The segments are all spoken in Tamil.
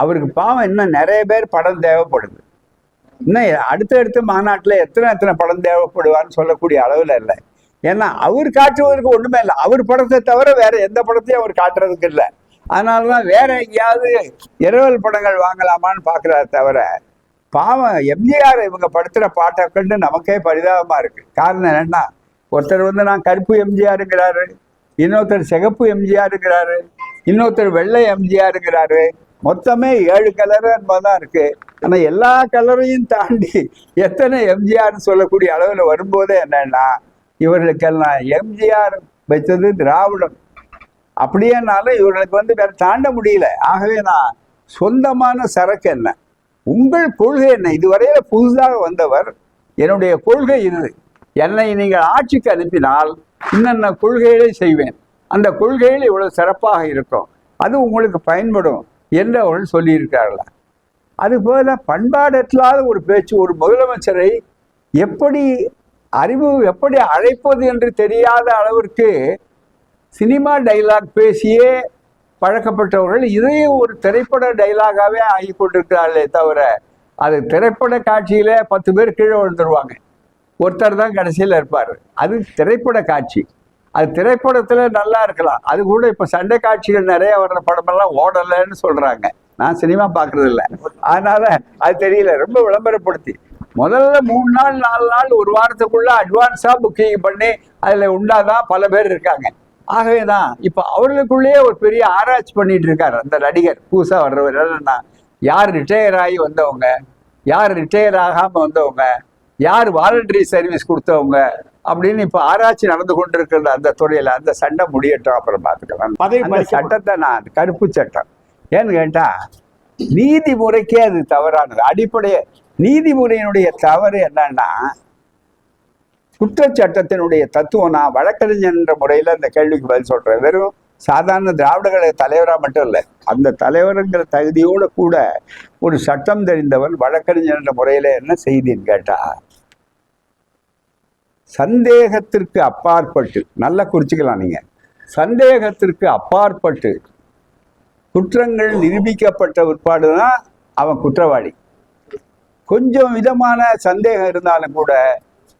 அவருக்கு பாவம் இன்னும் நிறைய பேர் படம் தேவைப்படுது. இன்னும் அடுத்தடுத்த மாநாட்டில் எத்தனை படம் தேவைப்படுவான்னு சொல்லக்கூடிய அளவில் இல்லை. ஏன்னா அவர் காட்டுவதற்கு ஒன்றுமே இல்லை. அவர் படத்தை தவிர வேற எந்த படத்தையும் அவர் காட்டுறதுக்கு இல்லை. அதனாலதான் வேற எங்கேயாவது இரவல் படங்கள் வாங்கலாமான்னு பார்க்குறாரு தவிர, பாவம் எம்ஜிஆர் இவங்க படுத்துகிற பாட்டை கண்டு நமக்கே பரிதாபமா இருக்கு. காரணம் என்னன்னா, ஒருத்தர் வந்து நான் கருப்பு எம்ஜிஆருங்கிறாரு, இன்னொருத்தர் சிகப்பு எம்ஜிஆருங்கிறாரு, இன்னொருத்தர் வெள்ளை எம்ஜிஆருங்கிறாரு. மொத்தமே 7 கலர் என்பதுதான் இருக்கு. ஆனா எல்லா கலரையும் தாண்டி எத்தனை எம்ஜிஆர்னு சொல்லக்கூடிய அளவில் வரும்போதே என்னன்னா, இவர்களுக்கெல்லாம் எம்ஜிஆர் வைத்தது திராவிடம். அப்படியேனாலும் இவர்களுக்கு வந்து வேற தாண்ட முடியல. ஆகவே நான் சொந்தமான சரக்கு என்ன, உங்கள் கொள்கை என்ன? இதுவரையில புதுதாக வந்தவர், என்னுடைய கொள்கை இது, என்னை நீங்கள் ஆட்சிக்கு அனுப்பினால் இன்னென்ன கொள்கைகளை செய்வேன், அந்த கொள்கைகள் இவ்வளவு சிறப்பாக இருக்கும், அது உங்களுக்கு பயன்படும் என்று அவர்கள் சொல்லியிருக்கார்களா? அதுபோல பண்பாடற்றாத ஒரு பேச்சு, ஒரு முதலமைச்சரை எப்படி எப்படி அழைப்பது என்று தெரியாத அளவிற்கு சினிமா டைலாக் பேசியே பழக்கப்பட்டவர்கள் இதையும் ஒரு திரைப்பட டைலாகாவே ஆகி கொண்டிருக்கிறார்களே தவிர, அது திரைப்பட காட்சியில 10 பேர் கீழே விழுந்துருவாங்க, ஒருத்தர் தான் கடைசியில் இருப்பார். அது திரைப்பட காட்சி. அது திரைப்படத்துல நல்லா இருக்கலாம். அது கூட இப்ப சண்டை காட்சிகள் நிறைய வர்ற படமெல்லாம் ஓடலைன்னு சொல்றாங்க. நான் சினிமா பார்க்கறது இல்லை, அதனால அது தெரியல. ரொம்ப விளம்பரப்படுத்தி முதல்ல 3 நாள் 4 நாள் ஒரு வாரத்துக்குள்ள அட்வான்ஸா புக்கிங் பண்ணி அதுல உண்டாதான் பல பேர் இருக்காங்க. ஆகவேதான் இப்ப அவர்களுக்குள்ளேயே ஒரு பெரிய ஆராய்ச்சி பண்ணிட்டு இருக்காரு அந்த நடிகர் புதுசா வர்றவர். என்னன்னா, யார் ரிட்டையர் ஆகி வந்தவங்க, யார் ரிட்டையர் ஆகாம வந்தவங்க, யார் வாலண்டரி சர்வீஸ் கொடுத்தவங்க அப்படின்னு இப்ப ஆராய்ச்சி நடந்து கொண்டிருக்கிற அந்த துறையில அந்த சண்டை முடியட்டும், அப்புறம் பார்த்துக்கலாம். அந்த சட்டத்தை நான் கருப்பு சட்டம் ஏன்னு கேட்டா, நீதிமுறைக்கே அது தவறானது. அடிப்படையே நீதிமுறையினுடைய தவறு என்னன்னா, குற்றச்சட்டத்தினுடைய தத்துவம். நான் வழக்கறிஞர் என்ற முறையில் அந்த கேள்விக்கு பதில் சொல்றேன். வெறும் சாதாரண திராவிட கழக தலைவராக மட்டும் இல்லை, அந்த தலைவருங்கிற தகுதியோடு கூட ஒரு சட்டம் தெரிந்தவர் வழக்கறிஞர் என்ற முறையில் என்ன செய்தின்னு கேட்டா, சந்தேகத்திற்கு அப்பாற்பட்டு, நல்லா குறிச்சுக்கலாம் நீங்க, சந்தேகத்திற்கு அப்பாற்பட்டு குற்றங்கள் நிரூபிக்கப்பட்ட உட்பாடுதான் அவன் குற்றவாளி. கொஞ்சம் விதமான சந்தேகம் இருந்தாலும் கூட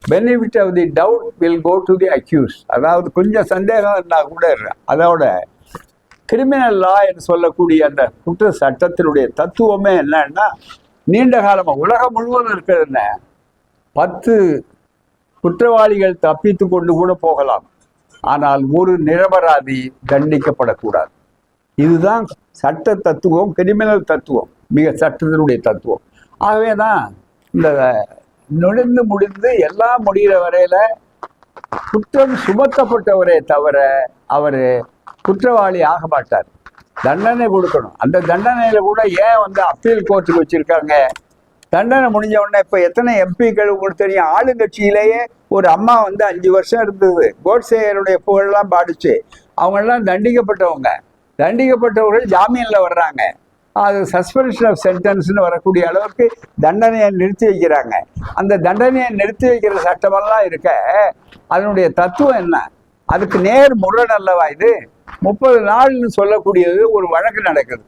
benefit of the doubt will go to the accused. அதாவது கொஞ்சம் சந்தேகம் இருந்தால் கூட அதோட கிரிமினல் லா என்று சொல்லக்கூடிய அந்த குற்ற சட்டத்தினுடைய தத்துவமே என்னன்னா, நீண்ட காலமாக உலகம் முழுவதும் இருக்கிறது என்ன, 10 குற்றவாளிகள் தப்பித்து கொண்டு கூட போகலாம், ஆனால் ஒரு நிரபராதி தண்டிக்கப்படக்கூடாது. இதுதான் சட்ட தத்துவம், கிரிமினல் தத்துவம், மிக சட்டத்தினுடைய தத்துவம். ஆகவே தான் இந்த நுழைந்து முடிந்து எல்லாம் முடிகிற வரையில குற்றம் சுமத்தப்பட்டவரே தவிர அவர் குற்றவாளி ஆக மாட்டார். தண்டனை கொடுக்கணும். அந்த தண்டனையில கூட ஏன் வந்து அப்பீல் கோர்ட்டுக்கு வச்சிருக்காங்க? தண்டனை முடிஞ்ச உடனே இப்ப எத்தனை எம்பிக்கள் உங்களுக்கு தெரியும், ஆளுங்கட்சியிலேயே ஒரு அம்மா வந்து 5 வருஷம் இருந்தது, கோட்சேயருடைய புகழெல்லாம் பாடிச்சு, அவங்கெல்லாம் தண்டிக்கப்பட்டவர்கள் ஜாமீன்ல வர்றாங்க. அது சஸ்பென்ஷன் ஆஃப் சென்டென்ஸ்னு வரக்கூடிய அளவுக்கு தண்டனையை நிறுத்தி வைக்கிறாங்க. அந்த தண்டனையை நிறுத்தி வைக்கிற சட்டமெல்லாம் இருக்க, அதனுடைய தத்துவம் என்ன? அதுக்கு நேர் முரண் அல்லவா இது? 30 நாள்னு சொல்லக்கூடியது ஒரு வழக்கு நடக்குது,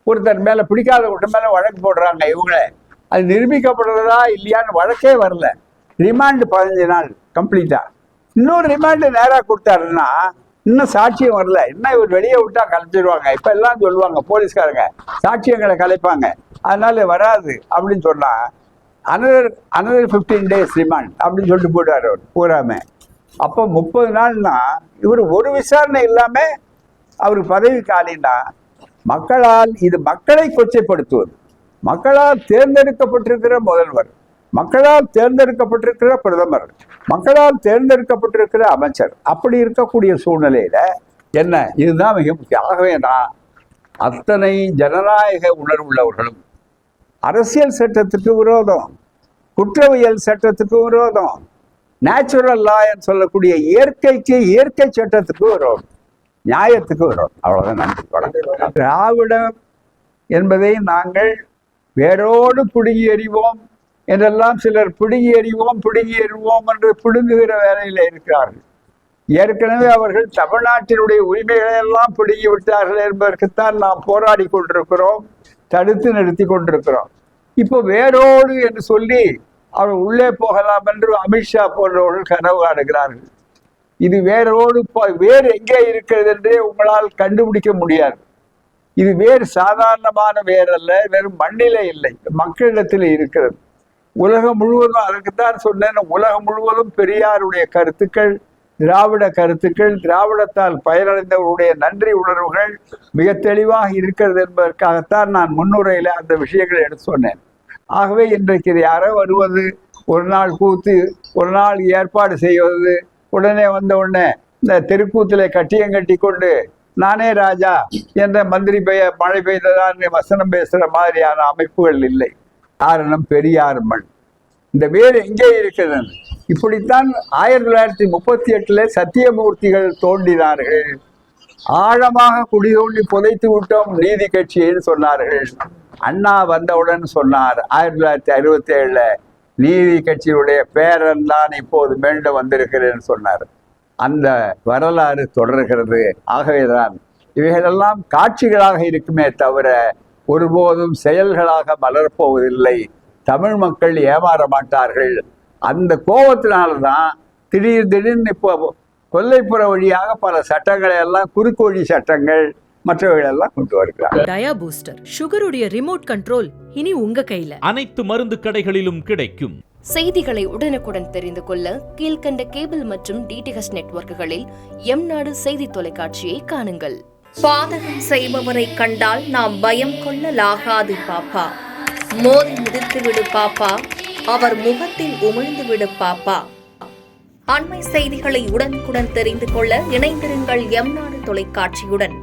ஒருத்தர் மேல பிடிக்காதவங்க மேல வழக்கு போடுறாங்க இவங்களே, அது நிரூபிக்கப்படுறதா இல்லையான்னு வழக்கே வரல, ரிமாண்டு 15 நாள் கம்ப்ளீட்டா. இன்னொரு ரிமாண்டு நேராக கொடுத்தாருன்னா இன்னும் சாட்சியம் வரல, இன்னும் இவர் வெளியே விட்டா கலைச்சிடுவாங்க. இப்ப எல்லாம் சொல்லுவாங்க போலீஸ்காரங்க சாட்சியங்களை கலைப்பாங்க, அதனால வராது அப்படின்னு சொன்னா another 15 days ரிமாண்ட் அப்படின்னு சொல்லிட்டு போயிட்டாரு அவர் பூராமே. அப்போ 30 நாள்னா இவர் ஒரு விசாரணை இல்லாம அவருக்கு பதவி காலினா, மக்களால் இது மக்களை கொச்சைப்படுத்துவது. மக்களால் தேர்ந்தெடுக்கப்பட்டிருக்கிற முதல்வர், மக்களால் தேர்ந்தெடுக்கப்பட்டிருக்கிற பிரதமர், மக்களால் தேர்ந்தெடுக்கப்பட்டிருக்கிற அமைச்சர், அப்படி இருக்கக்கூடிய சூழ்நிலையில என்ன, இதுதான் மிக முக்கியம். ஆகவே தான் அத்தனை ஜனநாயக உணர்வுள்ளவர்களும் அரசியல் சட்டத்துக்கு விரோதம், குற்றவியல் சட்டத்துக்கு விரோதம், நேச்சுரல் லா என்று சொல்லக்கூடிய இயற்கை சட்டத்துக்கு விரோதம், நியாயத்துக்கு விரோதம். அவ்வளவுதான். நன்றி. திராவிடம் என்பதை நாங்கள் வேரோடு பிடுங்கி எறிவோம் என்றெல்லாம் சிலர் பிடுங்கி எறிவோம் என்று பிடுங்குகிற வேலையில் இருக்கிறார்கள். ஏற்கனவே அவர்கள் தமிழ்நாட்டினுடைய உரிமைகளை எல்லாம் பிடுங்கி விட்டார்கள் என்பதற்குத்தான் நாம் போராடி கொண்டிருக்கிறோம். தடுத்து நிறுத்தி கொண்டிருக்கிறோம். இப்போ வேரோடு என்று சொல்லி அவர் உள்ளே போகலாம் என்று அமித்ஷா போன்றவர்கள் கனவு காணுகிறார்கள். இது வேரோடு வேறு எங்கே இருக்கிறது என்றே உங்களால் கண்டுபிடிக்க முடியாது. இது வேறு சாதாரணமான வேர் அல்ல, வெறும் மண்ணிலே இல்லை, மக்களிடத்தில் இருக்கிறது. உலகம் முழுவதும், அதற்குத்தான் சொன்னேன், உலகம் முழுவதும் பெரியாருடைய கருத்துக்கள், திராவிட கருத்துக்கள், திராவிடத்தால் பயனடைந்தவருடைய நன்றி உணர்வுகள் மிக தெளிவாக இருக்கிறது என்பதற்காகத்தான் நான் முன்னுரையில அந்த விஷயங்களை எடுத்து சொன்னேன். ஆகவே இன்றைக்கு இது யாரோ வருவது, ஒரு நாள் கூத்து, ஒரு நாள் ஏற்பாடு செய்வது, உடனே வந்த உடனே இந்த தெருக்கூத்திலே கட்டியம் கட்டி கொண்டு நானே ராஜா என்ற மந்திரி மழை பெய்ததான் வசனம் பேசுகிற மாதிரியான அமைப்புகள் இல்லை. காரணம் பெரியார் மண். இந்த வேறு எங்கே இருக்கிறது? இப்படித்தான் 1938 சத்தியமூர்த்திகள் தோன்றினார்கள். ஆழமாக குடி தோண்டி புதைத்து விட்டோம் நீதி கட்சின்னு சொன்னார்கள். அண்ணா வந்தவுடன் சொன்னார் 1967 நீதி கட்சியுடைய பேரன் தான் இப்போது மீண்டும் வந்திருக்கிறேன்னு சொன்னார். அந்த வரலாறு தொடர்கிறது. ஆகவேதான் இவைகளெல்லாம் காட்சிகளாக இருக்குமே தவிர ஒருபோதும் செயல்களாக மலரப்போவதில்லை. தமிழ் மக்கள் ஏமாற மாட்டார்கள். அந்த கோபத்தினால்தான் திடீர்னு இப்போ கொல்லைப்புற வழியாக பல சட்டங்களை எல்லாம், குறுக்கு வழி சட்டங்கள் மற்றவைகள் எல்லாம் கொண்டு வருகிறார். டயா பூஸ்டர் சுகருடைய ரிமோட் கண்ட்ரோல் இனி உங்க கையில. அனைத்து மருந்து கடைகளிலும் கிடைக்கும். செய்திகளை உடனுக்குடன் தெரிந்து கொள்ள கீழ்கண்ட கேபிள் மற்றும் டிடிஹெச் நெட்வொர்க்குகளில் எம்நாடு செய்தி தொலைக்காட்சியை காணுங்கள். பாதகம் செய்பவரை கண்டால் நாம் பயம் கொள்ளலாகாது பாப்பா. மோதி மிதித்து விடு பாப்பா, அவர் முகத்தில் உமிழ்ந்து விடு பாப்பா. அண்மை செய்திகளை உடனுக்குடன் தெரிந்து கொள்ள இணைந்திருங்கள் எம்நாடு தொலைக்காட்சியுடன்.